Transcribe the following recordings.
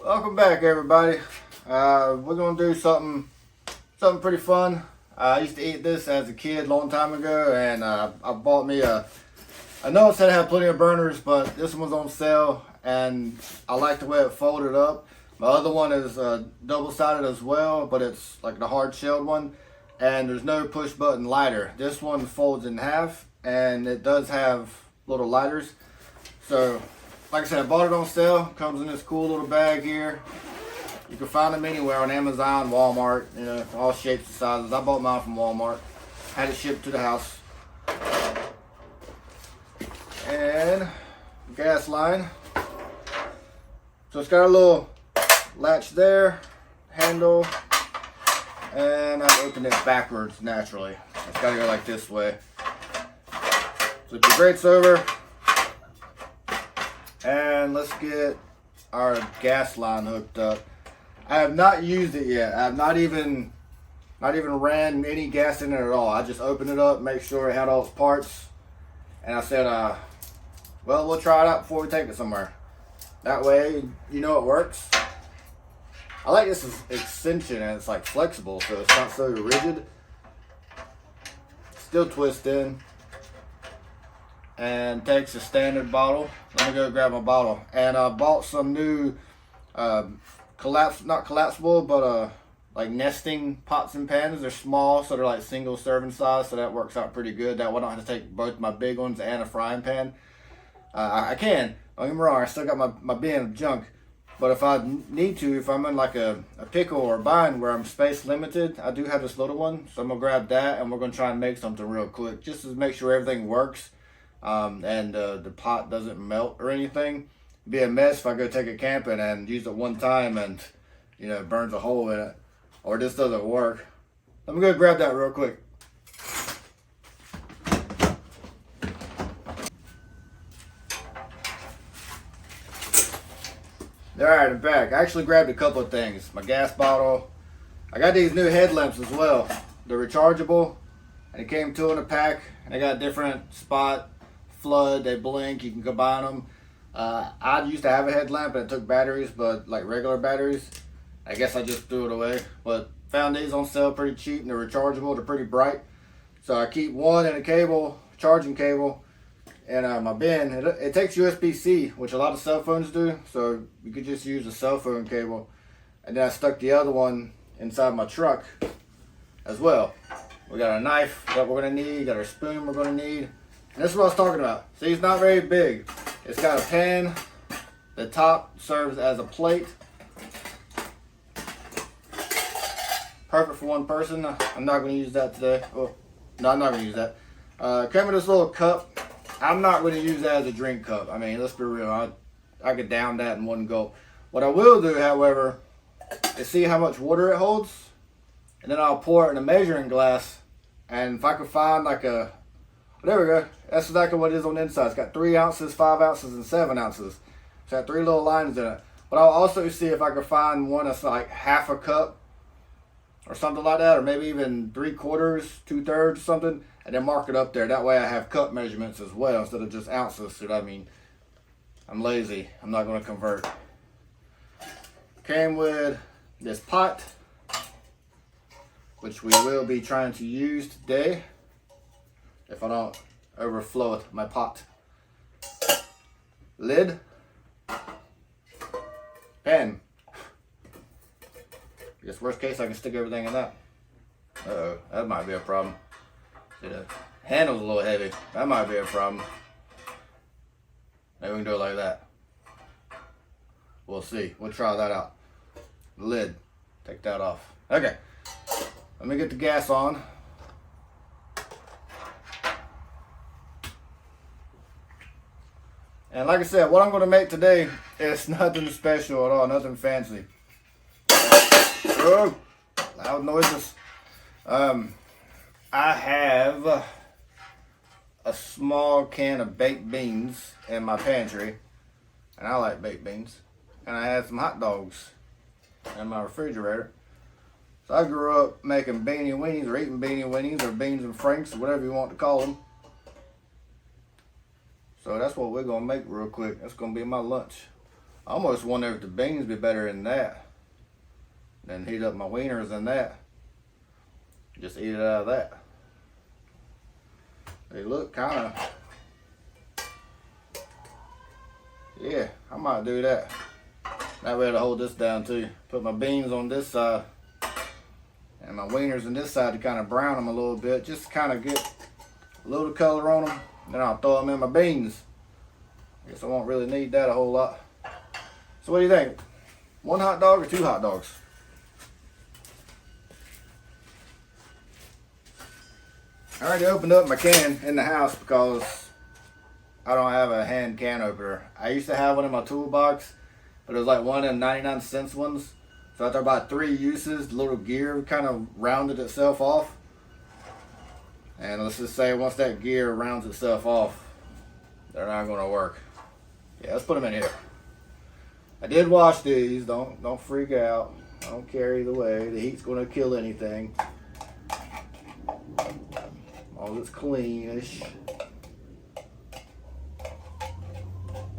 Welcome back, everybody. We're gonna do something pretty fun. I used to eat this as a kid, long time ago, and I bought me a. I know it said it had plenty of burners, but this one was on sale, and I like the way it folded up. My other one is double-sided as well, but it's like the hard-shelled one, and there's no push-button lighter. This one folds in half, and it does have little lighters. So, like I said, I bought it on sale. Comes in this cool little bag here. You can find them anywhere on Amazon, Walmart, all shapes and sizes. I bought mine from Walmart. Had it shipped to the house. And gas line. So it's got a little latch there, handle, and I opened it backwards naturally. It's got to go like this way. So the grate's over. And let's get our gas line hooked up. I have not used it yet. I have not even ran any gas in it at all. I just opened it up, make sure it had all its parts, and I said, well, we'll try it out before we take it somewhere. That way, you know it works. I like this extension, and it's like flexible, so it's not so rigid. Still twist in. And takes a standard bottle. Let me go grab my bottle. And I bought some new not collapsible, but like nesting pots and pans. They're small, so they're like single serving size, so that works out pretty good. That way I don't have to take both my big ones and a frying pan. I can, don't get me wrong, I still got my bin of junk. But if I need to, if I'm in like a pickle or a bind where I'm space limited, I do have this little one. So I'm going to grab that, and we're going to try and make something real quick, just to make sure everything works. And the pot doesn't melt or anything. It'd be a mess if I go take it camping and use it one time and it burns a hole in it, or this doesn't work. Let me go grab that real quick. Alright, I'm back. I actually grabbed a couple of things. My gas bottle. I got these new headlamps as well. They're rechargeable, and it came two in a pack, and they got different spot, flood, they blink, you can combine them. I used to have a headlamp and it took batteries, but like regular batteries. I guess I just threw it away, but found these on sale pretty cheap, and they're rechargeable, they're pretty bright. So I keep one in a cable, charging cable, and my bin, it takes USB-C, which a lot of cell phones do, so you could just use a cell phone cable. And then I stuck the other one inside my truck as well. We got a knife that we're gonna need, got our spoon we're gonna need. And this is what I was talking about. See, it's not very big. It's got a pan. The top serves as a plate. Perfect for one person. I'm not going to use that today. Oh, no, I'm not going to use that. Came with this little cup. I'm not going to use that as a drink cup. I mean, let's be real. I could down that in one gulp. What I will do, however, is see how much water it holds. And then I'll pour it in a measuring glass. And if I could find like a... There we go. That's exactly what it is on the inside. It's got 3 ounces, 5 ounces, and 7 ounces. It's got 3 little lines in it. But I'll also see if I can find one that's like half a cup or something like that, or maybe even 3/4, 2/3, something, and then mark it up there. That way I have cup measurements as well instead of just ounces. So I mean, I'm lazy. I'm not going to convert. Came with this pot, which we will be trying to use today, if I don't overflow it, my pot. Lid. Pen. I guess worst case I can stick everything in that. Uh-oh, that might be a problem. See, the handle's a little heavy. That might be a problem. Maybe we can do it like that. We'll see. We'll try that out. Lid. Take that off. Okay. Let me get the gas on. And like I said, what I'm going to make today is nothing special at all, nothing fancy. Oh, loud noises. I have a small can of baked beans in my pantry, and I like baked beans. And I had some hot dogs in my refrigerator. So I grew up making beanie weenies, or eating beanie weenies, or beans and franks, or whatever you want to call them. So that's what we're going to make real quick. That's going to be my lunch. I almost wonder if the beans be better than that. Then heat up my wieners in that. Just eat it out of that. They look kind of... Yeah, I might do that. That way to hold this down too. Put my beans on this side and my wieners on this side to kind of brown them a little bit. Just to kind of get a little color on them. Then I'll throw them in my beans. I guess I won't really need that a whole lot. So what do you think? 1 hot dog or 2 hot dogs? I already opened up my can in the house because I don't have a hand can opener. I used to have one in my toolbox, but it was like one of them 99-cent ones. So after about 3 uses, the little gear kind of rounded itself off. And let's just say once that gear rounds itself off, they're not going to work. Yeah, let's put them in here. I did wash these. Don't freak out. I don't care either way. The heat's going to kill anything. As long as it's cleanish.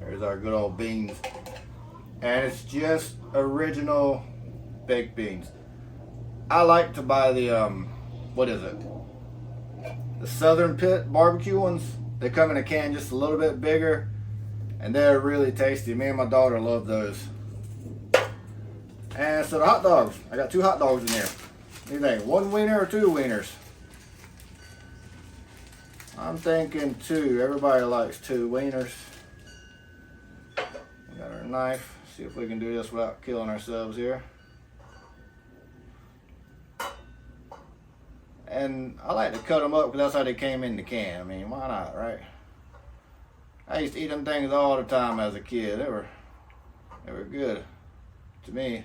There's our good old beans. And it's just original baked beans. I like to buy the, what is it? The Southern Pit barbecue ones. They come in a can just a little bit bigger. And they're really tasty. Me and my daughter love those. And so the hot dogs. I got 2 hot dogs in here. What do you think? 1 wiener or 2 wieners? I'm thinking 2. Everybody likes 2 wieners. We got our knife. See if we can do this without killing ourselves here. And I like to cut them up because that's how they came in the can. I mean, why not, right? I used to eat them things all the time as a kid. They were good to me.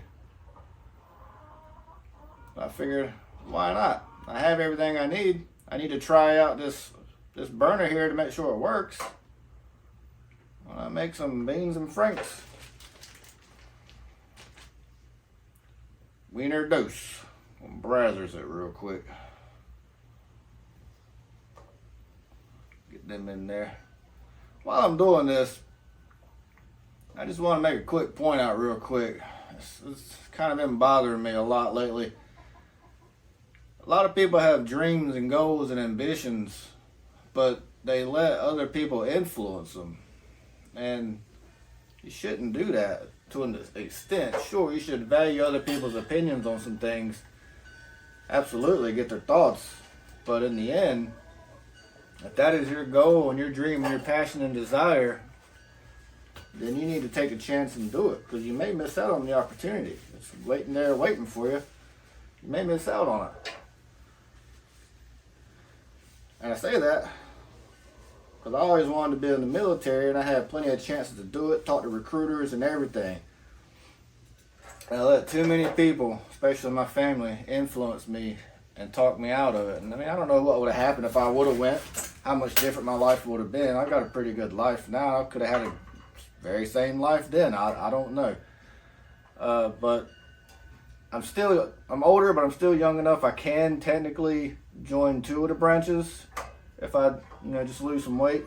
I figured, why not? I have everything I need. I need to try out this burner here to make sure it works. When I make some beans and franks. Wiener dose. I'll brazzers it real quick. Get them in there. While I'm doing this, I just want to make a quick point out real quick. It's kind of been bothering me a lot lately. A lot of people have dreams and goals and ambitions, but they let other people influence them. And you shouldn't do that to an extent. Sure, you should value other people's opinions on some things. Absolutely, get their thoughts. But in the end, if that is your goal and your dream and your passion and desire, then you need to take a chance and do it, because you may miss out on the opportunity. It's waiting there waiting for you. You may miss out on it. And I say that because I always wanted to be in the military, and I had plenty of chances to do it, talk to recruiters and everything. And I let too many people, especially my family, influence me and talk me out of it. And I mean, I don't know what would have happened if I would have went, how much different my life would have been. I got a pretty good life now. I could have had a very same life then. I don't know. But I'm older, but I'm still young enough. I can technically join 2 of the branches if I, just lose some weight.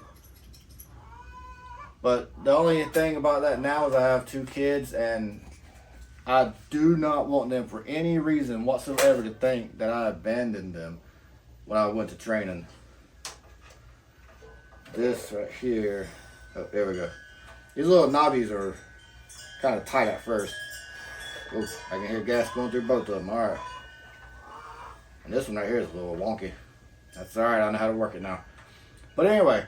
But the only thing about that now is I have 2 kids, and I do not want them for any reason whatsoever to think that I abandoned them when I went to training. This right here, oh, there we go. These little knobbies are kind of tight at first. Oh, I can hear gas going through both of them. All right. And this one right here is a little wonky. That's all right. I know how to work it now. But anyway,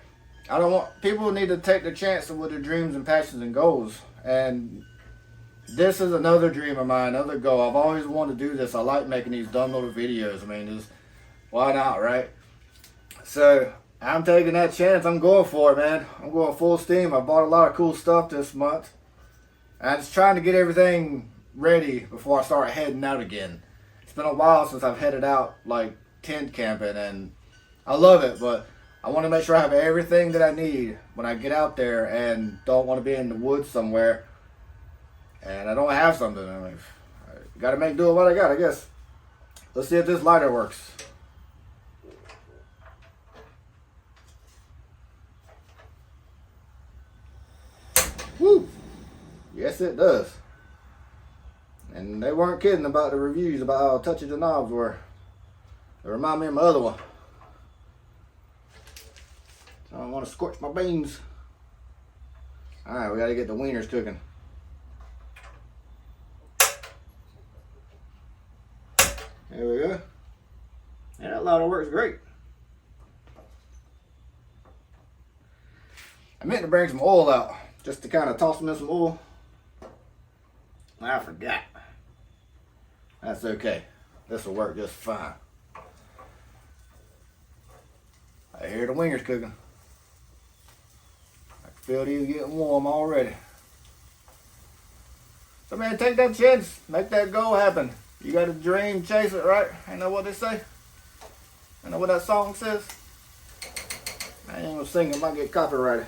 people need to take the chance with their dreams and passions and goals. And this is another dream of mine, another goal. I've always wanted to do this. I like making these dumb little videos. I mean, why not, right? So I'm taking that chance. I'm going for it, man. I'm going full steam. I bought a lot of cool stuff this month. I'm just trying to get everything ready before I start heading out again. It's been a while since I've headed out, like, tent camping, and I love it, but I want to make sure I have everything that I need when I get out there, and don't want to be in the woods somewhere and I don't have something. I mean, I got to make do with what I got, I guess. Let's see if this lighter works. Woo! Yes, it does. And they weren't kidding about the reviews about how touchy the knobs were. They remind me of my other one. So I don't want to scorch my beans. Alright, we got to get the wieners cooking. There we go. And that ladle works great. I meant to bring some oil out, just to kind of toss them in some oil. I forgot. That's okay. This will work just fine. I hear the wingers cooking. I can feel these getting warm already. So man, take that chance, make that goal happen. You got a dream, chase it, right? Ain't that what they say? Ain't that what that song says? I ain't gonna sing it, might get copyrighted.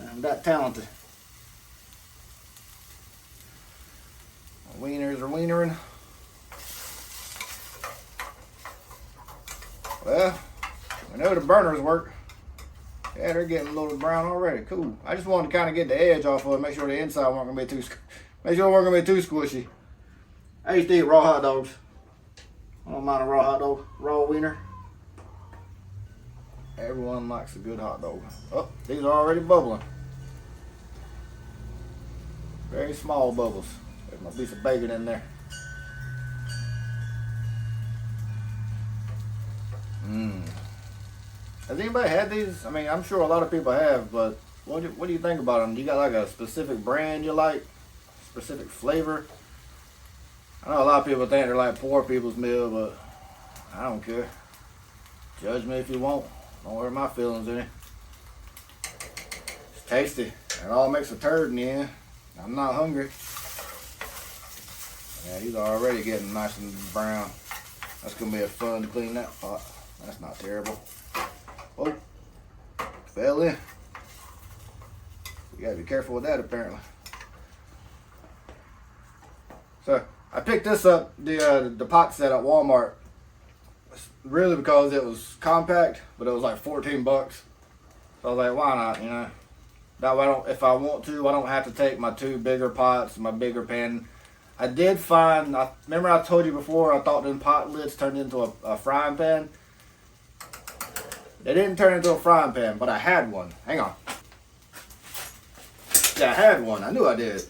I'm that talented. Wieners are wienering. Well, we know the burners work. Yeah, they're getting a little brown already. Cool. I just wanted to kind of get the edge off of it, make sure the inside wasn't gonna be too, squishy. I used to eat raw hot dogs. I don't mind a raw hot dog, raw wiener. Everyone likes a good hot dog. Oh, these are already bubbling. Very small bubbles. There's my piece of bacon in there. Has anybody had these? I mean, I'm sure a lot of people have, but what do you think about them? Do you got like a specific brand you like? Specific flavor? I know a lot of people think they're like poor people's meal, but I don't care. Judge me if you want. Don't hurt my feelings any. It's tasty. It all makes a turd in the end. I'm not hungry. Yeah, these are already getting nice and brown. That's gonna be a fun to clean that pot. That's not terrible. Oh, fell in. You gotta be careful with that apparently. So I picked this up, the pot set at Walmart, really because it was compact, but it was like 14 bucks. So I was like, why not, you know? That way if I want to, I don't have to take my two bigger pots, my bigger pan. I did find, remember I told you before, I thought them pot lids turned into a frying pan. They didn't turn into a frying pan, but I had one. Hang on. Yeah, I had one. I knew I did.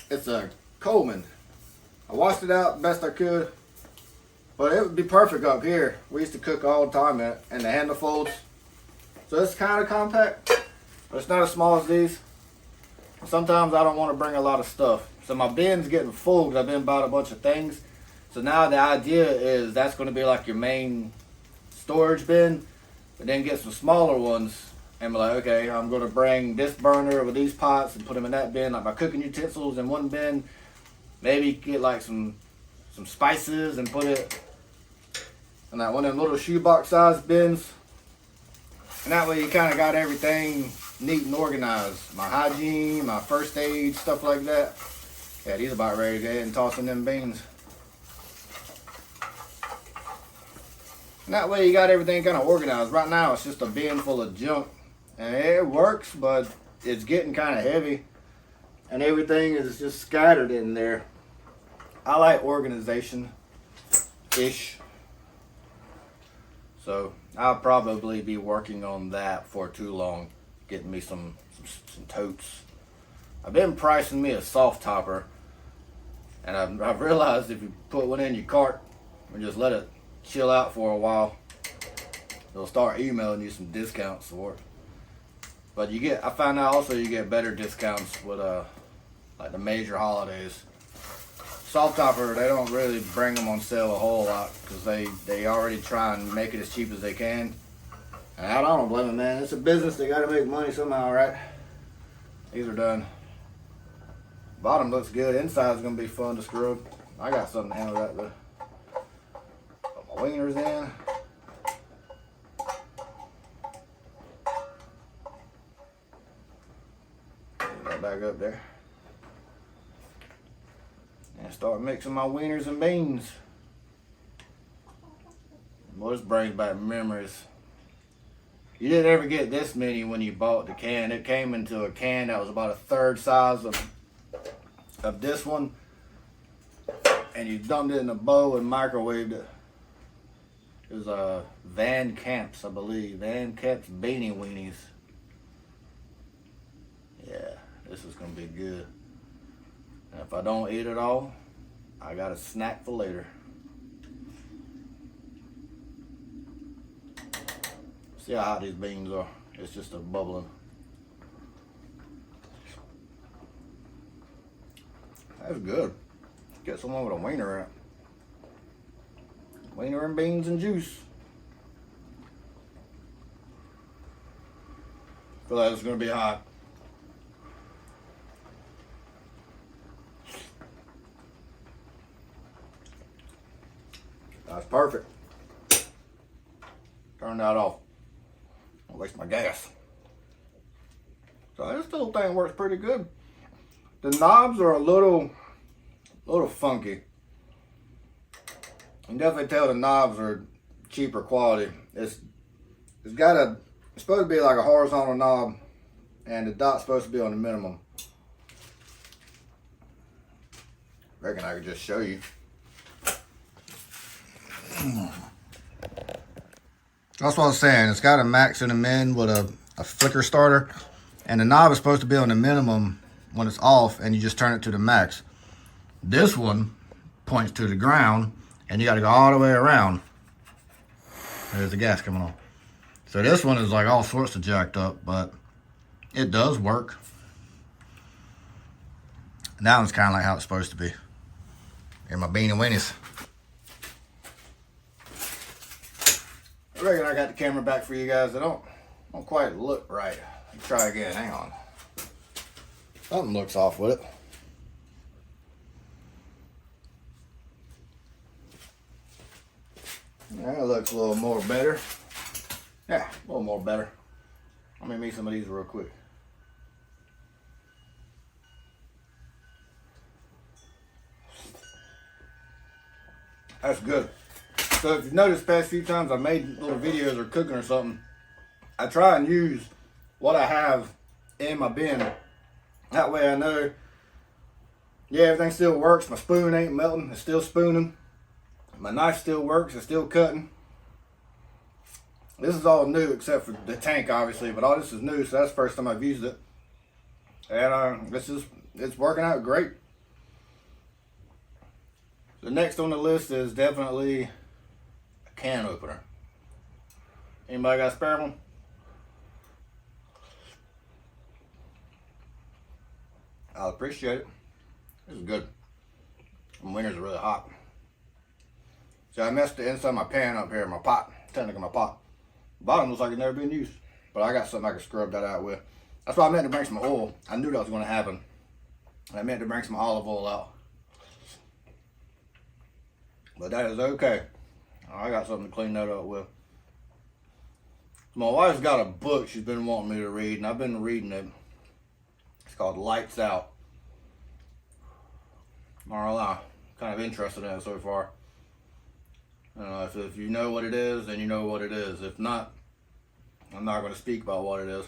It's a Coleman. I washed it out best I could, but it would be perfect up here. We used to cook all the time in it, and the handle folds. So it's kind of compact, but it's not as small as these. Sometimes I don't want to bring a lot of stuff. So my bin's getting full because I've been bought a bunch of things. So now the idea is that's going to be like your main storage bin, but then get some smaller ones and be like, okay, I'm going to bring this burner with these pots and put them in that bin, like my cooking utensils in one bin. Maybe get like some spices and put it in that one of them little shoebox size bins. And that way you kind of got everything neat and organized. My hygiene, my first aid, stuff like that. Yeah, these are about ready to go ahead and toss in them beans. And that way you got everything kind of organized. Right now it's just a bin full of junk. And it works, but it's getting kind of heavy. And everything is just scattered in there. I like organization-ish. So I'll probably be working on that for too long. Getting me some totes. I've been pricing me a soft topper. And I've realized if you put one in your cart and just let it chill out for a while, they'll start emailing you some discounts for it. But I found out also you get better discounts with like the major holidays. Soft topper, they don't really bring them on sale a whole lot because they already try and make it as cheap as they can. And I don't blame them, man. It's a business. They got to make money somehow, right? These are done. Bottom looks good. Inside's going to be fun to scrub. I got something to handle that though. Put my wieners in. Put that back up there. And start mixing my wieners and beans. Boy, this brings back memories. You didn't ever get this many when you bought the can. It came into a can that was about a third size of this one. And you dumped it in a bowl and microwaved it. It was Van Camp's, I believe. Van Camp's Beanie Weenies. Yeah, this is going to be good. And if I don't eat it all, I got a snack for later. See how hot these beans are. It's just a bubbling. That's good. Get someone with a wiener in it. Wiener and beans and juice. Feel like it's gonna be hot. That's perfect. Turn that off. Don't waste my gas. So this little thing works pretty good. The knobs are a little funky. You can definitely tell the knobs are cheaper quality. It's supposed to be like a horizontal knob, and the dot's supposed to be on the minimum. Reckon I could just show you. That's what I was saying. It's got a max and a min with a flicker starter, and the knob is supposed to be on the minimum when it's off, and you just turn it to the max. This one points to the ground, and you got to go all the way around. There's the gas coming on. So this one is like all sorts of jacked up, but it does work. And that one's kind of like how it's supposed to be. And my beanie weenies. I reckon I got the camera back for you guys. They don't quite look right. Let's try again. Hang on. Something looks off with it. That looks a little more better. Yeah, a little more better. Let me make some of these real quick. That's good. So if you've noticed, past few times I made little videos or cooking or something, I try and use what I have in my bin. That way I know, yeah, everything still works. My spoon ain't melting. It's still spooning. My knife still works. It's still cutting. This is all new except for the tank, obviously, but all this is new, so that's the first time I've used it. And it's working out great. The next on the list is definitely a can opener. Anybody got a spare one? I'll appreciate it. This is good. The winters are really hot. See, I messed the inside of my pan up here, my pot, technically my pot. The bottom looks like it's never been used, but I got something I can scrub that out with. That's why I meant to bring some oil. I knew that was going to happen. I meant to bring some olive oil out. But that is okay. I got something to clean that up with. My wife's got a book she's been wanting me to read, and I've been reading it. It's called Lights Out. I'm kind of interested in it so far. If you know what it is, then you know what it is. If not, I'm not going to speak about what it is.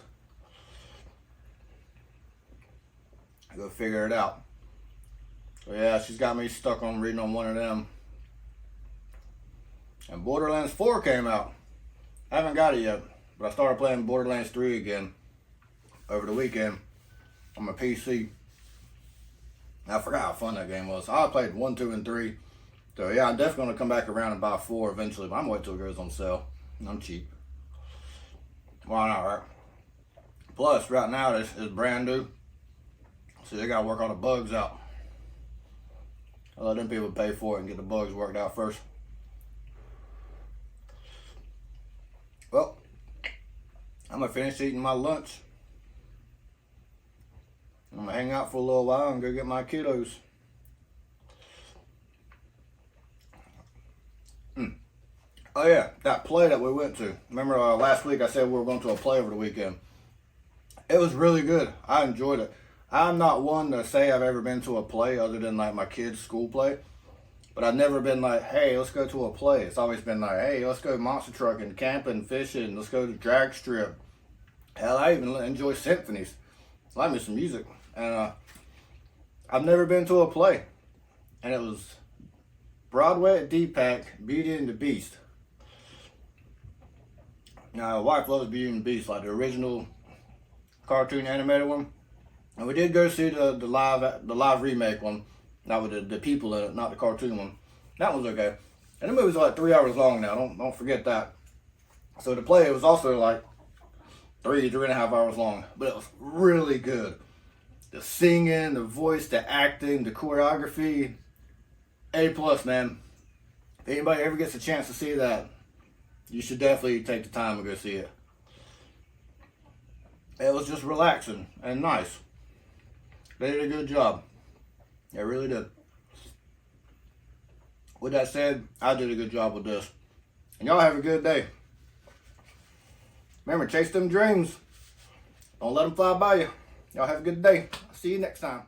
Go figure it out. So yeah, she's got me stuck on reading on one of them. And Borderlands 4 came out. I haven't got it yet, but I started playing Borderlands 3 again over the weekend on my PC. I forgot how fun that game was. I played 1, 2, and 3. So yeah, I'm definitely going to come back around and buy 4 eventually, but I'm going to wait till it goes on sale. I'm cheap. Why not, right? Plus, right now, it's brand new. So they got to work all the bugs out. I let them people pay for it and get the bugs worked out first. Well, I'm going to finish eating my lunch. I'm going to hang out for a little while and go get my kiddos. Oh yeah, that play that we went to. Remember last week I said we were going to a play over the weekend. It was really good. I enjoyed it. I'm not one to say I've ever been to a play other than like my kids' school play. But I've never been like, hey, let's go to a play. It's always been like, hey, let's go monster trucking, camping, fishing, let's go to drag strip. Hell, I even enjoy symphonies. I like me some music. And I've never been to a play. And it was Broadway at DPAC, Beauty and the Beast. Now, my wife loves Beauty and the Beast, like the original cartoon animated one. And we did go see the live remake one. Not with the people in it, not the cartoon one. That one's okay. And the movie's like 3 hours long now. Don't forget that. So the play was also like 3.5 hours long, but it was really good. The singing, the voice, the acting, the choreography, A+, man. If anybody ever gets a chance to see that, you should definitely take the time to go see it. It was just relaxing and nice. They did a good job. They really did. With that said, I did a good job with this. And y'all have a good day. Remember, chase them dreams. Don't let them fly by you. Y'all have a good day. I'll see you next time.